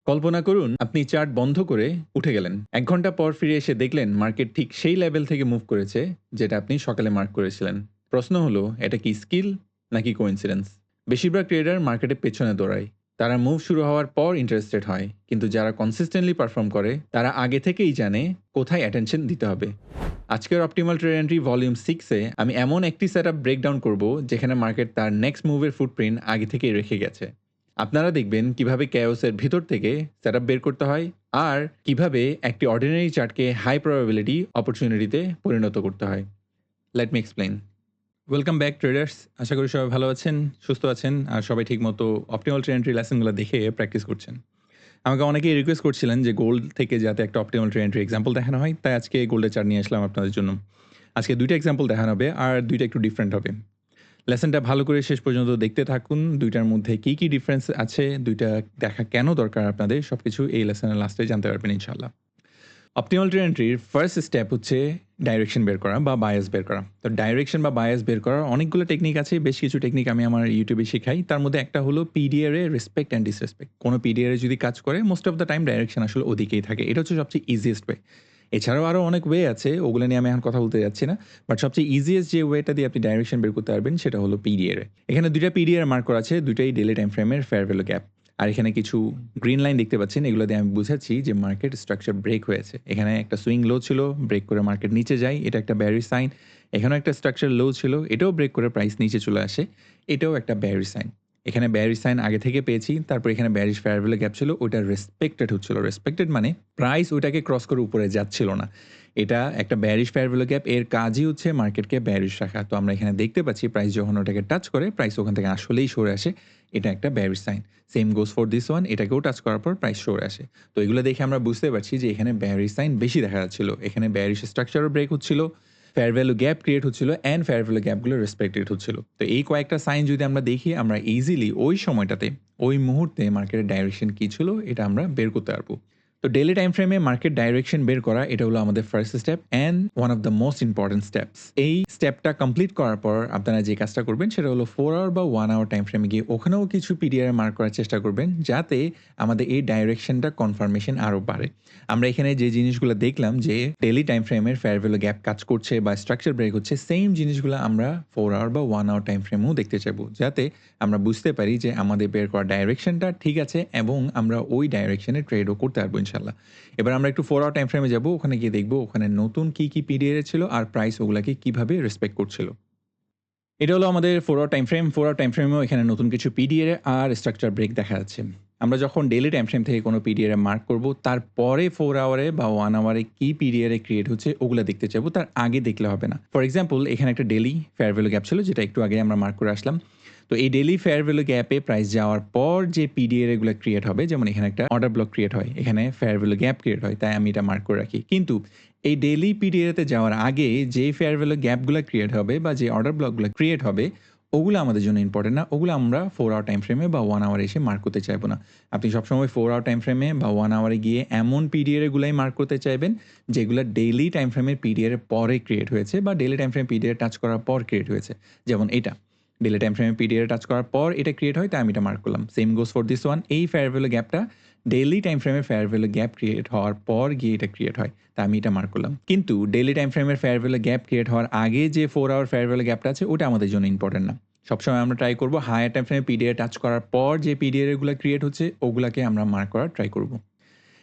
কল্পনা করুন আপনি চার্ট বন্ধ করে উঠে গেলেন। ১ ঘন্টা পর ফিরে এসে দেখলেন মার্কেট ঠিক সেই লেভেল থেকে মুভ করেছে যেটা আপনি সকালে মার্ক করেছিলেন। প্রশ্ন হলো এটা কি স্কিল নাকি কোইন্সিডেন্স? বেশিরভাগ ট্রেডার মার্কেটের পেছনে দৌড়ায়। তারা মুভ শুরু হওয়ার পর ইন্টারেস্টেড হয়। কিন্তু যারা কনসিস্টেন্টলি পারফর্ম করে তারা আগে থেকেই জানে কোথায় অ্যাটেনশন দিতে হবে। আজকের অপটিমাল ট্রেড এন্ট্রি ভলিউম 6 এ আমি এমন একটি সেটআপ ব্রেকডাউন করব যেখানে মার্কেট তার নেক্সট মুভের ফুটপ্রিন্ট আগে থেকেই রেখে গেছে। আপনারা দেখবেন কিভাবে ক্যাওসের ভিতর থেকে সেটআপ বের করতে হয় আর কিভাবে একটি অর্ডিনারি চার্টকে হাই প্রবাবিলিটি অপরচুনিটিতে পরিণত করতে হয়। Let me explain. Welcome back traders. আশা করি সবাই ভালো আছেন, সুস্থ আছেন আর সবাই ঠিকমতো অপটিমাল ট্রেড এন্ট্রি লেসনগুলো দেখে প্র্যাকটিস করছেন। আমাকে অনেকেই রিকোয়েস্ট করছিলেন যে গোল্ড থেকে যাতে একটা অপটিমাল ট্রেড এন্ট্রি এক্সাম্পল দেখানো হয়, তাই আজকে গোল্ডের চার্ট নিয়ে আসলাম আপনাদের জন্য। আজকে ২ টা এক্সাম্পল দেখানো হবে আর ২ টা একটু ডিফারেন্ট হবে। লেসনটা ভালো করে শেষ পর্যন্ত দেখতে থাকুন। ২ টার মধ্যে কি ডিফারেন্স আছে, ২ টা দেখা কেন দরকার আপনাদের সবকিছু এই লেসনের লাস্টে জানতে পারবেন ইনশাআল্লাহ। অপটিমাল ট্রেড এন্ট্রির ফার্স্ট স্টেপ হচ্ছে ডাইরেকশন বের করা বা বায়াস বের করা। তো ডাইরেকশন বা বায়াস বের করার অনেকগুলো টেকনিক আছে। বেশ কিছু টেকনিক আমি আমার ইউটিউবে শিখাই। তার মধ্যে একটা হলো পিডিআর এর রেসপেক্ট অ্যান্ড ডিসরেসপেক্ট। কোন পিডিআর এ যদি কাজ করে most of the time direction আসলে ওদিকেই থাকে। এটা হচ্ছে সবচেয়ে ইজিয়েস্ট ওয়ে। এছাড়াও আরো অনেক ওয়ে আছে। ওগুলো নিয়ে আমি এখন কথা বলতে যাচ্ছি না। বাট সবচেয়ে ইজিয়েস্ট যে ওয়েটা দিয়ে আপনি ডাইরেকশন বের করতে পারবেন সেটা হলো পিডিআর এ। এখানে ২ টা পিডিআর মার্ক করা আছে। ২ টাই ডেইলি টাইম ফ্রেমের ফেয়ার ভ্যালু গ্যাপ। আর এখানে কিছু গ্রিন লাইন দেখতে পাচ্ছেন। এগুলো দিয়ে আমি বুঝাচ্ছি যে মার্কেট স্ট্রাকচার ব্রেক হয়েছে। এখানে একটা সুইং লো ছিল, ব্রেক করে মার্কেট নিচে যায়। এটা একটা বেয়ারিশ সাইন। এখানেও একটা স্ট্রাকচার লো ছিল। এটাও ব্রেক করে প্রাইস নিচে চলে আসে। এটাও একটা বেয়ারিশ সাইন। এখানে বেয়ারিশ সাইন আগে থেকে পেয়েছি। তারপর এখানে বেয়ারিশ ফেয়ার ভ্যালু গ্যাপ ছিল। ওইটা রেসপেক্টেড হচ্ছিল। রেসপেক্টেড মানে প্রাইস ওইটাকে ক্রস করে উপরে যাচ্ছিল না। এটা একটা বেয়ারিশ ফেয়ার ভ্যালু গ্যাপ। এর কাজই হচ্ছে মার্কেটকে বেয়ারিশ রাখা। তো আমরা এখানে দেখতে পাচ্ছি প্রাইস যখন ওটাকে টাচ করে, প্রাইস ওখান থেকে আসলেই সরে আসে। এটা একটা bearish sign. Same goes for this one. এটাকেও টাচ করার পর প্রাইস সরে আসে। তো এগুলো দেখে আমরা বুঝতে পারছি যে এখানে বেয়ারিশ সাইন বেশি দেখা যাচ্ছিল। এখানে বেয়ারিশ স্ট্রাকচারও ব্রেক হচ্ছিল, ফেয়ার ভ্যালু গ্যাপ ক্রিয়েট হচ্ছিল অ্যান্ড ফেয়ার ভ্যালু গ্যাপগুলো রেসপেক্টেড হচ্ছিল। তো এই কয়েকটা সাইন যদি আমরা দেখি আমরা ইজিলি ওই সময়টাতে, ওই মুহূর্তে মার্কেটের ডাইরেকশন কী ছিল এটা আমরা বের করতে পারবো। তো ডেইলি টাইম ফ্রেমে মার্কেট ডাইরেকশন বের করা এটা হলো আমাদের first step and one of the most important steps. এই স্টেপটা কমপ্লিট করার পর আপনারা যে কাজটা করবেন সেটা হলো 4 আওয়ার বা 1 আওয়ার টাইম ফ্রেমে গিয়ে ওখানেও কিছু পিডিআর মার্ক করার চেষ্টা করবেন যাতে আমাদের এই ডাইরেকশনটা কনফার্মেশন আরও বাড়ে। আমরা এখানে যে জিনিসগুলো দেখলাম যে ডেইলি টাইম ফ্রেমের ফেয়ার ভ্যালু গ্যাপ কাজ করছে বা স্ট্রাকচার ব্রেক হচ্ছে, সেম জিনিসগুলো আমরা 4 আওয়ার বা 1 আওয়ার টাইম ফ্রেমেও দেখতে চাইবো যাতে আমরা বুঝতে পারি যে আমাদের বের করা ডাইরেকশনটা ঠিক আছে এবং আমরা ওই ডাইরেকশনে ট্রেডও করতে পারবো ইনশাল্লাহ। এবার আমরা একটু 4 আওয়ার টাইম ফ্রেমে যাবো। ওখানে গিয়ে দেখবো ওখানে নতুন কি পিরিয়ড ছিল আর প্রাইস ওগুলাকে কিভাবে রেসপেক্ট করছিল। এটা হলো আমাদের 4 hour time frame. 4 hour time ফ্রেমেও এখানে নতুন কিছু পিডিএর আর স্ট্রাকচার ব্রেক দেখা যাচ্ছে। আমরা যখন ডেইলি টাইম ফ্রেম থেকে কোনো পিডিএর মার্ক করব, তারপরে 4 আওয়ারে বা 1 আওয়ারে কি পিডিএর ক্রিয়েট হচ্ছে ওগুলা দেখতে চাইবো। তার আগে দেখলে হবে না। ফর এক্সাম্পল এখানে একটা ডেইলি ফেয়ার ভ্যালু গ্যাপ ছিল যেটা একটু আগে আমরা মার্ক করে আসলাম। তো এই ডেইলি ফেয়ার ভ্যালু গ্যাপে প্রাইস যাওয়ার পর যে পিডিএর এগুলো ক্রিয়েট হবে, যেমন এখানে একটা অর্ডার ব্লক ক্রিয়েট হয়, এখানে ফেয়ার ভ্যালু গ্যাপ ক্রিয়েট হয়, তাই আমি এটা মার্ক করে রাখি। কিন্তু এই ডেইলি পিডিএতে যাওয়ার আগে যে ফেয়ার ভ্যালু গ্যাপগুলো ক্রিয়েট হবে বা যে অর্ডার ব্লকগুলো ক্রিয়েট হবে ওগুলো আমাদের জন্য ইম্পর্টেন্ট না। ওগুলো আমরা 4 আওয়ার টাইম ফ্রেমে বা 1 আওয়ারে এসে মার্ক করতে চাইবো না। আপনি সবসময় 4 আওয়ার টাইম ফ্রেমে বা 1 আওয়ারে গিয়ে এমন পিডিএর গুলাই মার্ক করতে চাইবেন যেগুলো ডেইলি টাইম ফ্রেমের পিডিএর পরে ক্রিয়েট হয়েছে বা ডেইলি টাইম ফ্রেম পিডিএর টাচ করার পর ক্রিয়েট হয়েছে। যেমন এটা। ডেইলি টাইম ফ্রেমে পিডিএর টাচ করার পর এটা ক্রিয়েট হয়, তাই আমি এটা মার্ক করলাম। Same goes for this one. এই ফেয়ার ভ্যালু গ্যাপটা ডেইলি টাইম ফ্রেমে ফেয়ার ভ্যালু গ্যাপ ক্রিয়েট হওয়ার পর গিয়ে এটা ক্রিয়েট হয়, তাই আমি এটা মার্ক করলাম। কিন্তু ডেইলি টাইম ফ্রেমের ফেয়ার ভ্যালু গ্যাপ ক্রিয়েট হওয়ার আগে যে 4 আওয়ার ফেয়ার ভ্যালু গ্যাপটা আছে ওটা আমাদের জন্য ইম্পর্টেন্ট না। সবসময় আমরা ট্রাই করব হায়ার টাইম ফ্রেমে পিডিএ টাচ করার পর যে পিডিএর গুলো ক্রিয়েট হচ্ছে ওগুলাকে আমরা মার্ক করার ট্রাই করব।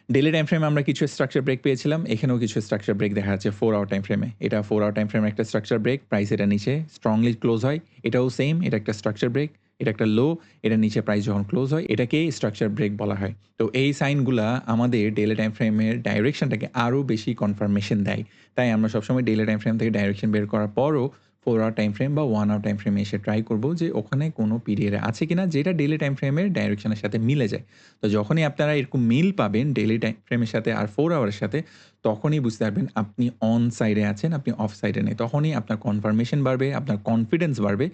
ডেইলি টাইম ফ্রেমে আমরা কিছু স্ট্রাকচার ব্রেক পেয়েছিলাম। এখানেও কিছু স্ট্রাকচার ব্রেক দেখা যাচ্ছে 4 আওয়ার টাইম ফ্রেমে। এটা 4 আওয়ার টাইম ফ্রেমের একটা স্ট্রাকচার ব্রেক, প্রাইস এটা নিচে স্ট্রংলি ক্লোজ হয়। এটাও সেম, এটা একটা স্ট্রাকচার ব্রেক, এটা একটা লো, এটা নিচে প্রাইস যখন ক্লোজ হয় এটাকেই স্ট্রাকচার ব্রেক বলা হয়। তো এই সাইনগুলা আমাদের ডেইলি টাইম ফ্রেমের ডাইরেকশনটাকে আরও বেশি কনফার্মেশন দেয়। তাই আমরা সবসময় ডেইলি টাইম ফ্রেম থেকে ডাইরেকশন বের করার পরও 4 আওয়ার টাইম ফ্রেম বা 1 আওয়ার টাইম ফ্রেমে এসে ট্রাই করব যে ওখানে কোনো পিরিয়ড আছে কিনা যেটা ডেইলি টাইম ফ্রেমের ডাইরেকশনের সাথে মিলে যায়। তো যখনই আপনারা এরকম মিল পাবেন ডেইলি টাইম ফ্রেমের সাথে আর 4 আওয়ারের সাথে, তখনই বুঝতে পারবেন আপনি অন সাইডে আছেন, আপনি অফ সাইডে নেই। তখনই আপনার কনফার্মেশন বাড়বে, আপনার কনফিডেন্স বাড়বে।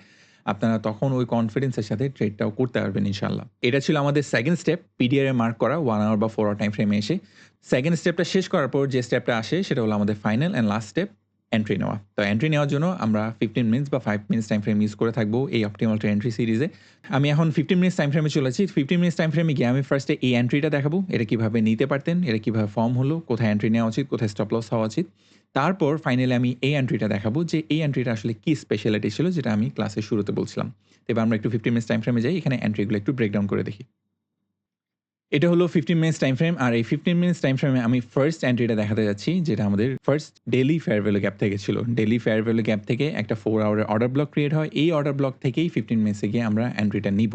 আপনারা তখন ওই কনফিডেন্সের সাথে ট্রেডটাও করতে পারবেন ইনশাআল্লাহ। এটা ছিল আমাদের সেকেন্ড স্টেপ, পিডিআর এ মার্ক করা 1 আওয়ার বা 4 আওয়ার টাইম ফ্রেমে এসে। সেকেন্ড স্টেপটা শেষ করার পর যে স্টেপটা আসে সেটা হলো আমাদের final and last step, entry নেওয়া। তো এন্ট্রি নেওয়ার জন্য আমরা 15 মিনিটস বা 5 মিনিটস টাইম ফ্রেম ইউজ করে থাকবো এই অপটিমাল টু এন্ট্রি সিরিজে। আমি এখন 15 মিনিটস টাইম ফ্রেমে চলেছি। 15 মিনিটস টাইম ফ্রেমে গিয়ে আমি ফার্স্টে এই এন্ট্রিটা দেখাবো। এটা কিভাবে নিতে পারতেন, এটা কিভাবে ফর্ম হলো, কোথায় এন্ট্রি নেওয়া উচিত, কোথায় স্টপ লস হওয়া উচিত। তারপর ফাইনালি আমি এই এন্ট্রিটা দেখাবো যে এই এন্ট্রিটা আসলে কি স্পেশালিটি ছিল যেটা আমি ক্লাসের শুরুতে বলছিলাম। তো এবার আমরা একটু 15 মিনিটস টাইম ফ্রেমে যাই। এখানে এন্ট্রিগুলো একটু ব্রেকডাউন করে দেখি। এটা হলো 15 মিনিটস টাইম ফ্রেম। আর এই 15 মিনিটস টাইম ফ্রেমে আমি ফার্স্ট এন্ট্রিটা দেখাতে যাচ্ছি যেটা আমাদের first daily fair value gap থেকে ছিল। ডেইলি ফেয়ার ভ্যালু গ্যাপ থেকে একটা 4 আওয়ারের অর্ডার ব্লক ক্রিয়েট হয়। এই অর্ডার ব্লক থেকেই 15 মিনিটসে গিয়ে আমরা এন্ট্রিটা নিব।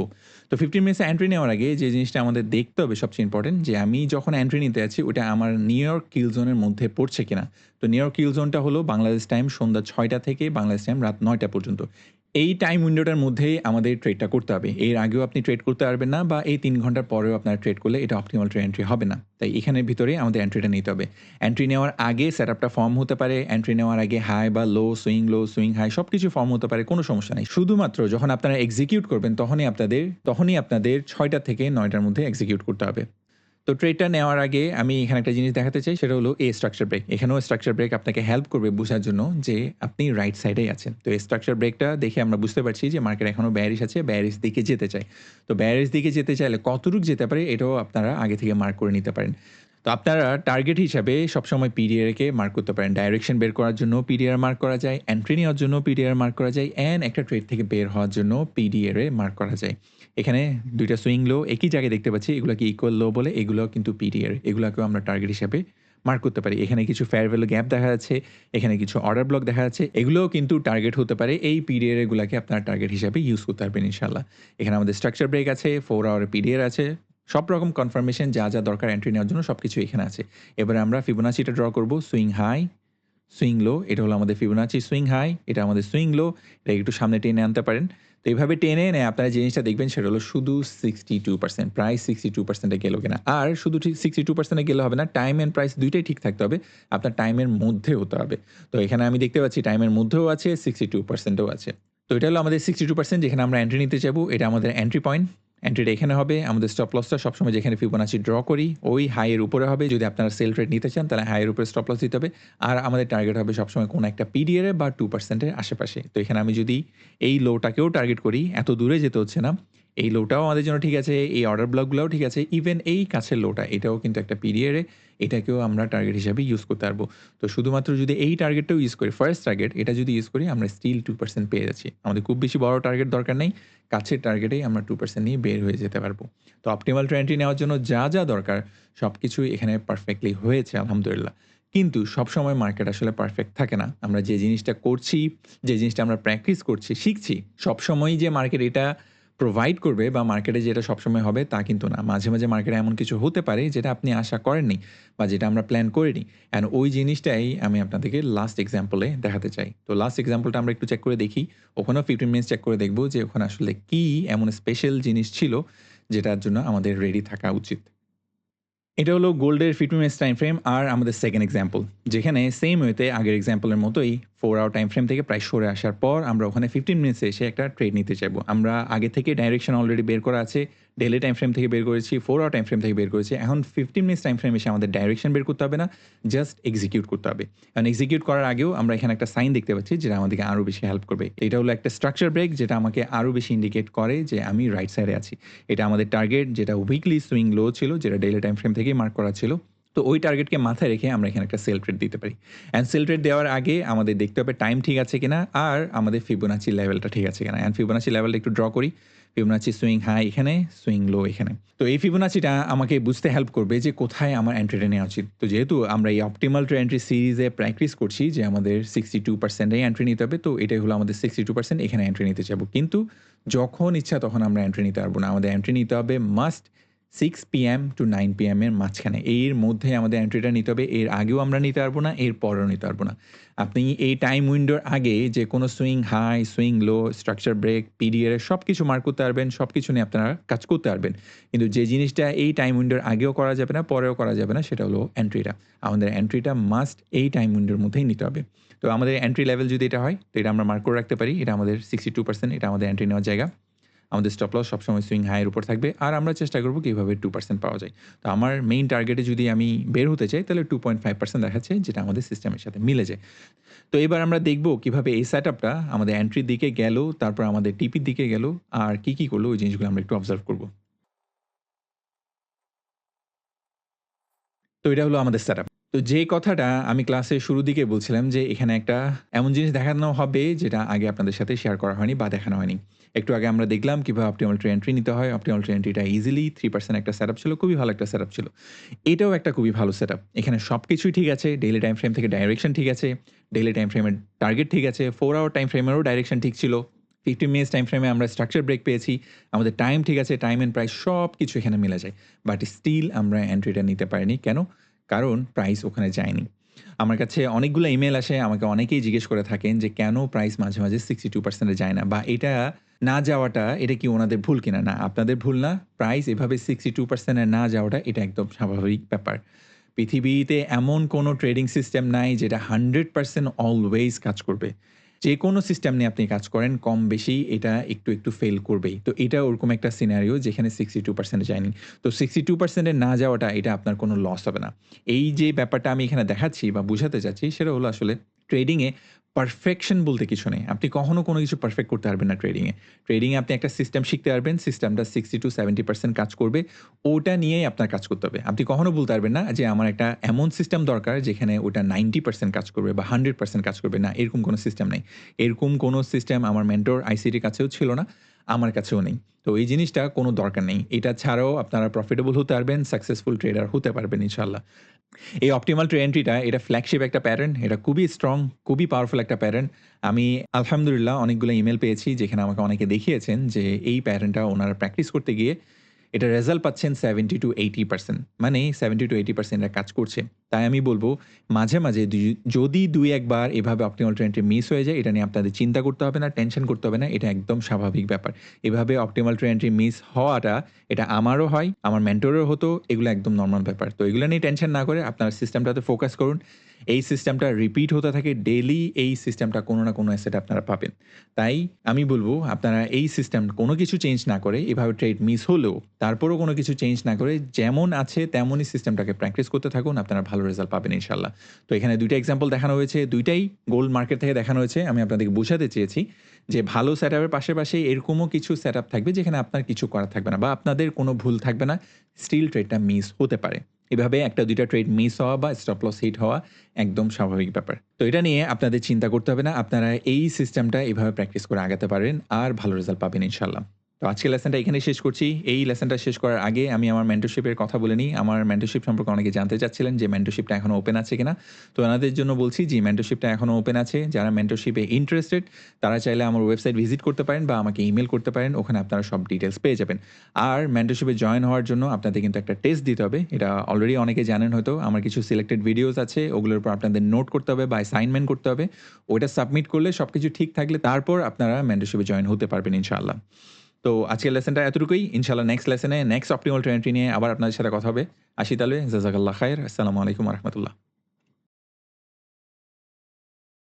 তো 15 মিনিটসে এন্ট্রি নেওয়ার আগে যে জিনিসটা আমাদের দেখতে হবে সবচেয়ে ইম্পোর্টেন্ট যে আমি যখন এন্ট্রি নিতে যাচ্ছি ওটা আমার নিউ ইয়র্ক কিল জোনের মধ্যে পড়ছে কিনা। তো নিউ ইয়র্ক কিল জোনটা হলো বাংলাদেশ টাইম সন্ধ্যা 6টা থেকে বাংলাদেশ টাইম রাত 9টা পর্যন্ত। এই টাইম উইন্ডোটার মধ্যেই আমাদের ট্রেডটা করতে হবে। এর আগেও আপনি ট্রেড করতে পারবেন না বা এই ৩ ঘন্টার পরেও আপনারা ট্রেড করলে এটা অপটিমাল ট্রেড এন্ট্রি হবে না। তাই এখানের ভিতরেই আমাদের এন্ট্রিটা নিতে হবে। এন্ট্রি নেওয়ার আগে সেটআপটা ফর্ম হতে পারে, এন্ট্রি নেওয়ার আগে হাই বা লো, সুইং হাই সবকিছু ফর্ম হতে পারে, কোনো সমস্যা নাই। শুধুমাত্র যখন আপনারা এক্সিকিউট করবেন তখনই আপনাদের ৬টা থেকে ৯টার মধ্যে এক্সিকিউট করতে হবে। তো ট্রেডটা নেওয়ার আগে আমি এখানে একটা জিনিস দেখাতে চাই সেটা হলো এই স্ট্রাকচার ব্রেক। এখানেও স্ট্রাকচার ব্রেক আপনাকে হেল্প করবে বোঝার জন্য যে আপনি রাইট সাইডেই আছেন। তো এই স্ট্রাকচার ব্রেকটা দেখে আমরা বুঝতে পারছি যে মার্কেট এখনো বেয়ারিশ আছে, বেয়ারিশ দিকে যেতে চায়। তো বেয়ারিশ দিকে যেতে চাইলে কতটুক যেতে পারে এটাও আপনারা আগে থেকে মার্ক করে নিতে পারেন। তো আপনারা টার্গেট হিসাবে সবসময় পিডিআরকে মার্ক করতে পারেন। ডাইরেকশন বের করার জন্য পিডিআর মার্ক করা যায়, এন্ট্রি নেওয়ার জন্য পিডিআর মার্ক করা যায় অ্যান্ড একটা ট্রেড থেকে বের হওয়ার জন্য পিডিআর এ মার্ক করা যায়। এখানে ২টা সুইং লো একই জায়গায় দেখতে পাচ্ছি। এগুলোকে ইকুয়াল লো বলে, এগুলো কিন্তু পিডিআর। এগুলাকেও আমরা টার্গেট হিসাবে মার্ক করতে পারি। এখানে কিছু ফেয়ার ভ্যালু গ্যাপ দেখা যাচ্ছে, এখানে কিছু অর্ডার ব্লক দেখা যাচ্ছে। এগুলোও কিন্তু টার্গেট হতে পারে। এই পিডিআর এগুলাকে আপনারা টার্গেট হিসাবে ইউজ করতে পারবেন ইনশাআল্লাহ। এখানে আমাদের স্ট্রাকচার ব্রেক আছে, 4 আওয়ার পিডিআর আছে। সব রকম কনফার্মেশন যা দরকার এন্ট্রি নেওয়ার জন্য সবকিছু এখানে আছে। এবারে আমরা ফিবোনাচিটা ড্র করব। সুইং হাই, সুইং লো, এটা হলো আমাদের ফিবোনাচি সুইং হাই, এটা আমাদের সুইং লো। এটা একটু সামনে টেনে আনতে পারেন। তো এইভাবে টেনে এনে আপনারা যে জিনিসটা দেখবেন সেটা হলো শুধু 62%, প্রায় 62% এ গেল কিনা। আর শুধু ঠিক 62% এ গেলে হবে না, টাইম অ্যান্ড প্রাইস ২ টাই ঠিক থাকতে হবে। আপনার টাইমের মধ্যে হতে হবে। তো এখানে আমি দেখতে পাচ্ছি টাইমের মধ্যেও আছে, 62% ও আছে। তো এটা হলো আমাদের 62% যেখানে আমরা এন্ট্রি নিতে চাইবো। এটা আমাদের এন্ট্রি পয়েন্ট। এন্ট্রিটা এখানে হবে। আমাদের স্টপ লসটা সবসময় যেখানে ফিবোনাচি ড্র করি ওই হাই এর উপরে হবে। যদি আপনারা সেল ট্রেড নিতে চান তাহলে হাই এর উপরে স্টপ লস দিতে হবে। আর আমাদের টার্গেট হবে সবসময় কোনো একটা পিডিআর এ বা 2% এর আশেপাশে। তো এখানে আমি যদি এই লোটাকেও টার্গেট করি, এত দূরে যেতে হচ্ছে না। এই লোটাও আমাদের জন্য ঠিক আছে, এই অর্ডার ব্লকগুলোও ঠিক আছে। ইভেন এই কাছের লোটা এটাও কিন্তু একটা পিডিআর এ, এটাকেও আমরা টার্গেট হিসাবে ইউজ করতে পারবো। তো শুধুমাত্র যদি এই টার্গেটটাও ইউজ করি, ফার্স্ট টার্গেট এটা যদি ইউজ করি আমরা স্টিল 2% পেয়ে যাচ্ছি। আমাদের খুব বেশি বড় টার্গেট দরকার নেই। কাছের টার্গেটেই আমরা 2% নিয়ে বের হয়ে যেতে পারবো। তো অপটিমাল ট্রেন্ডটি নেওয়ার জন্য যা দরকার সবকিছুই এখানে পারফেক্টলি হয়েছে আলহামদুলিল্লাহ। কিন্তু সবসময় মার্কেট আসলে পারফেক্ট থাকে না। আমরা যে জিনিসটা করছি, যে জিনিসটা আমরা প্র্যাকটিস করছি, শিখছি, সবসময়ই যে মার্কেট এটা প্রোভাইড করবে বা মার্কেটে যেটা সবসময় হবে তা কিন্তু না। মাঝে মার্কেটে এমন কিছু হতে পারে যেটা আপনি আশা করেননি বা যেটা আমরা প্ল্যান করিনি। অ্যান্ড ওই জিনিসটাই আমি আপনাদেরকে লাস্ট এক্সাম্পলে দেখাতে চাই। তো লাস্ট এক্সাম্পলটা আমরা একটু চেক করে দেখি। ওখানেও 15 মিনিটস চেক করে দেখব যে ওখানে আসলে কি এমন স্পেশাল জিনিস ছিল যেটার জন্য আমাদের রেডি থাকা উচিত। এটা হলো গোল্ডের 15 মিনিটস টাইম ফ্রেম আর আমাদের সেকেন্ড এক্সাম্পল। যেখানে সেম ওয়েতে আগের এক্সাম্পলের মতোই 4 আওয়ার টাইম ফ্রেম থেকে প্রায় সরে আসার পর আমরা ওখানে 15 মিনিটসে এসে একটা ট্রেড নিতে চাইবো। আমরা আগে থেকে ডাইরেকশন অলরেডি বের করা আছে। ডেইলি টাইম ফ্রেম থেকে বের করেছি, 4 আওয়ার টাইম ফ্রেম থেকে বের করেছি। এখন 15 মিনিটস টাইম ফ্রেম এসে আমাদের ডাইরেকশন বের করতে হবে না, জাস্ট এক্সিকিউট করতে হবে। কারণ এক্সিকিউট করার আগেও আমরা এখানে একটা সাইন দেখতে পাচ্ছি যেটা আমাদেরকে আরও বেশি হেল্প করবে। এটা হলো একটা স্ট্রাকচার ব্রেক যেটা আমাকে আরও বেশি ইন্ডিকেট করে যে আমি রাইট সাইডে আছি। এটা আমাদের টার্গেট যেটা উইকলি সুইং লো ছিল, যেটা ডেইলি টাইম ফ্রেম থেকেই মার্ক করা ছিল। তো ওই টার্গেটকে মাথায় রেখে আমরা এখানে একটা সেল ট্রেড দিতে পারি। অ্যান্ড সেল ট্রেড দেওয়ার আগে আমাদের দেখতে হবে টাইম ঠিক আছে কিনা আর আমাদের ফিবোনাচি লেভেলটা ঠিক আছে কিনা। অ্যান্ড ফিবোনাচি লেভেলটা একটু ড্র করি। ফিবোনাচি সুইং হাই এখানে, সুইং লো এখানে। তো এই ফিবোনাচিটা আমাকে বুঝতে হেল্প করবে যে কোথায় আমার এন্ট্রিটা নেওয়া উচিত। তো যেহেতু আমরা এই অপটিমাল টু এন্ট্রি সিরিজে প্র্যাকটিস করছি যে আমাদের 62% এই এন্ট্রি নিতে হবে, তো এটাই হলো আমাদের 62%, এখানে এন্ট্রি নিতে চাইবো। কিন্তু যখন ইচ্ছা তখন আমরা এন্ট্রি নিতে পারবো না। আমাদের এন্ট্রি নিতে হবে মাস্ট 6 PM to 9 PM এর মাঝখানে। এর মধ্যে আমাদের এন্ট্রিটা নিতে হবে। এর আগেও আমরা নিতে পারবো না, এর পরেও নিতে পারবো না। আপনি এই টাইম উইন্ডোর আগে যে কোনো swing high, swing low, structure break, PDR সবকিছু মার্ক করতে পারবেন, সবকিছু নিয়ে আপনারা কাজ করতে পারবেন। কিন্তু যে জিনিসটা এই টাইম উইন্ডোর আগেও করা যাবে না, পরেও করা যাবে না সেটা হলো এন্ট্রিটা। আমাদের এন্ট্রিটা মাস্ট এই টাইম উইন্ডোর মধ্যেই নিতে হবে। তো আমাদের এন্ট্রি লেভেল যদি এটা হয় তো এটা আমরা মার্ক করে রাখতে পারি। এটা আমাদের 62%, এটা আমাদের এন্ট্রি নেওয়ার জায়গা। আমাদের স্টপ লস সবসময় সুইং হাইয়ের উপর থাকবে আর আমরা চেষ্টা করব কীভাবে 2% পাওয়া যায়। তো আমার মেইন টার্গেটে যদি আমি বের হতে চাই তাহলে 2.5% দেখাচ্ছে, যেটা আমাদের সিস্টেমের সাথে মিলে যায়। তো এবার আমরা দেখব কিভাবে এই সেটআপটা আমাদের এন্ট্রির দিকে গেল, তারপর আমাদের টিপির দিকে গেল আর কি করলো ওই জিনিসগুলো আমরা একটু অবজার্ভ করব। তো এটা হলো আমাদের সেটআপ। তো যে কথাটা আমি ক্লাসের শুরুর দিকে বলছিলাম যে এখানে একটা এমন জিনিস দেখানো হবে যেটা আগে আপনাদের সাথে শেয়ার করা হয়নি বা দেখানো হয়নি। একটু আগে আমরা দেখলাম কিভাবে অপটিমাল ট্রি এন্ট্রি নিতে হয়। অপটিমাল ট্রি এন্ট্রিটা ইজিলি 3% একটা সেটআপ ছিল। খুবই ভালো একটা সেটআপ ছিল। এটাও একটা খুবই ভালো সেটআপ। এখানে সবকিছুই ঠিক আছে। ডেইলি টাইম ফ্রেম থেকে ডাইরেকশন ঠিক আছে। ডেইলি টাইম ফ্রেমের টার্গেট ঠিক আছে। 4 আওয়ার টাইম ফ্রেমেরও ডাইরেকশন ঠিক ছিল। 15 মিনিটস টাইম ফ্রেমে আমরা স্ট্রাকচার ব্রেক পেয়েছি। আমাদের টাইম ঠিক আছে। টাইম এন্ড প্রাইস সবকিছু এখানে মিলে যায়। বাট স্টিল আমরা এন্ট্রিটা নিতে পারিনি। কেন? কারণ প্রাইস ওখানে যায়নি। আমার কাছে অনেকগুলো ইমেইল আসে। আমাকে অনেকেই জিজ্ঞেস করে থাকেন যে কেন প্রাইস মাঝে 62% এ যায় না? বা এটা না যাওয়াটা এটা কি ওনাদের ভুল কিনা? না, আপনাদের ভুল না। প্রাইস এভাবে 62% এ না যাওয়াটা এটা একদম স্বাভাবিক ব্যাপার। পৃথিবীতে এমন কোনো ট্রেডিং সিস্টেম নাই যেটা 100% অলওয়েজ কাজ করবে। যেকোনো সিস্টেম নিয়ে আপনি কাজ করেন কম বেশি এটা একটু ফেল করবেই। তো এটা ওরকম একটা সিনারিও যেখানে 62% এ যায়নি। তো 62% এ না যাওয়াটা এটা আপনার কোনো লস হবে না। এই যে ব্যাপারটা আমি এখানে দেখাচ্ছি বা বুঝাতে চাচ্ছি সেটা হলো আসলে ট্রেডিং এ পারফেকশন বলতে কিছু নেই। আপনি কখনো কোনো কিছু পারফেক্ট করতে পারবেন না ট্রেডিং এ। ট্রেডিং এ আপনি একটা সিস্টেম শিখতে পারবেন। সিস্টেমটা 60-70% কাজ করবে। ওটা নিয়েই আপনার কাজ করতে হবে। আপনি কখনো বলতে পারবেন না যে আমার একটা এমন সিস্টেম দরকার যেখানে ওটা 90% কাজ করবে বা 100% কাজ করবে। না, এরকম কোনো সিস্টেম নাই। এরকম কোনো সিস্টেম আমার মেন্টর আইসিটির কাছেও ছিল না, আমার কাছেও নেই। তো এই জিনিসটা কোনো দরকার নেই। এটা ছাড়াও আপনারা প্রফিটেবল হতে পারবেন, সাকসেসফুল ট্রেডার হতে পারবেন ইনশাআল্লাহ। এই অপটিমাল ট্রি এন্ট্রিটা এটা ফ্ল্যাগশিপ একটা প্যাটার্ন। এটা খুবই স্ট্রং, খুবই পাওয়ারফুল একটা প্যাটার্ন। আমি আলহামদুলিল্লাহ অনেকগুলো ইমেইল পেয়েছি যেখানে আমাকে অনেকে দেখিয়েছেন যে এই প্যাটার্নটা ওনারা প্র্যাকটিস করতে গিয়ে এটার রেজাল্ট পাচ্ছেন 70-80%, মানে 70-80% এরা কাজ করছে। তাই আমি বলব মাঝে যদি ২-১ বার এভাবে অপটিমাল ট্রি এন্ট্রি মিস হয়ে যায় এটা নিয়ে আপনাদের চিন্তা করতে হবে না, টেনশন করতে হবে না। এটা একদম স্বাভাবিক ব্যাপার। এভাবে অপটিমাল ট্রি এন্ট্রি মিস হওয়াটা এটা আমারও হয়, আমার মেন্টরেরও হতো। এগুলো একদম নরমাল ব্যাপার। তো এগুলো নিয়ে টেনশন না করে আপনার সিস্টেমটাতে ফোকাস করুন। এই সিস্টেমটা রিপিট হতে থাকে ডেইলি, এই সিস্টেমটা কোনো না কোনো অ্যাসেট আপনারা পাবেন। তাই আমি বলব আপনারা এই সিস্টেম কোনো কিছু চেঞ্জ না করে এভাবে ট্রেড মিস হলেও তারপরেও কোনো কিছু চেঞ্জ না করে যেমন আছে তেমনই সিস্টেমটাকে প্র্যাকটিস করতে থাকুন, আপনারা ভালো রেজাল্ট পাবেন ইনশাআল্লাহ। তো এখানে ২ টা এক্সাম্পল দেখানো হয়েছে, ২ টাই গোল্ড মার্কেট থেকে দেখানো হয়েছে। আমি আপনাদেরকে বোঝাতে চেয়েছি যে ভালো সেটআপের পাশাপাশি এরকমও কিছু সেটআপ থাকবে যেখানে আপনার কিছু করার থাকবে না বা আপনাদের কোনো ভুল থাকবে না। স্টিল ট্রেডটা মিস হতে পারে। এভাবে ১টা ২টা ট্রেড মিস হওয়া বা স্টপ লস হিট হওয়া একদম স্বাভাবিক ব্যাপার। তো এটা নিয়ে আপনাদের চিন্তা করতে হবে না। আপনারা এই সিস্টেমটা এভাবে প্র্যাকটিস করে আগাতে পারেন আর ভালো রেজাল্ট পাবেন ইনশাআল্লাহ। তো আজকের লেসনটা এখানেই শেষ করছি। এই লেসনটা শেষ করার আগে আমি আমার মেন্টরশিপের কথা বলে নিই। আমার মেন্টরশিপ সম্পর্কে অনেকে জানতে চাচ্ছিলেন যে মেন্টরশিপটা এখনো ওপেন আছে কিনা? তো ওনাদের জন্য বলছি জি, মেন্টরশিপটা এখনো ওপেন আছে। যারা মেন্টরশিপে ইন্টারেস্টেড তারা চাইলে আমার ওয়েবসাইট ভিজিট করতে পারেন বা আমাকে ইমেইল করতে পারেন। ওখানে আপনারা সব ডিটেইলস পেয়ে যাবেন। আর মেন্টরশিপে জয়েন হওয়ার জন্য আপনাদের কিন্তু একটা টেস্ট দিতে হবে। এটা অলরেডি অনেকে জানেন হয়তো। আমার কিছু সিলেক্টেড ভিডিওস আছে। ওগুলোর উপর আপনাদের নোট করতে হবে বা অ্যাসাইনমেন্ট করতে হবে। ওইটা সাবমিট করলে সবকিছু ঠিক থাকলে তারপর আপনারা মেন্টরশিপে জয়েন হতে পারবেন ইনশাআল্লাহ। তো আজকের লেসনটা এতটুকুই। ইনশাআল্লাহ নেক্সট লেসনে নেক্সট অপটিমাল ট্রি এন্ট্রি নিয়ে আবার আপনাদের সাথে কথা হবে। আসি তাহলে। জাযাকাল্লাহ খাইর। আসসালামু আলাইকুম ওয়া রাহমাতুল্লাহ।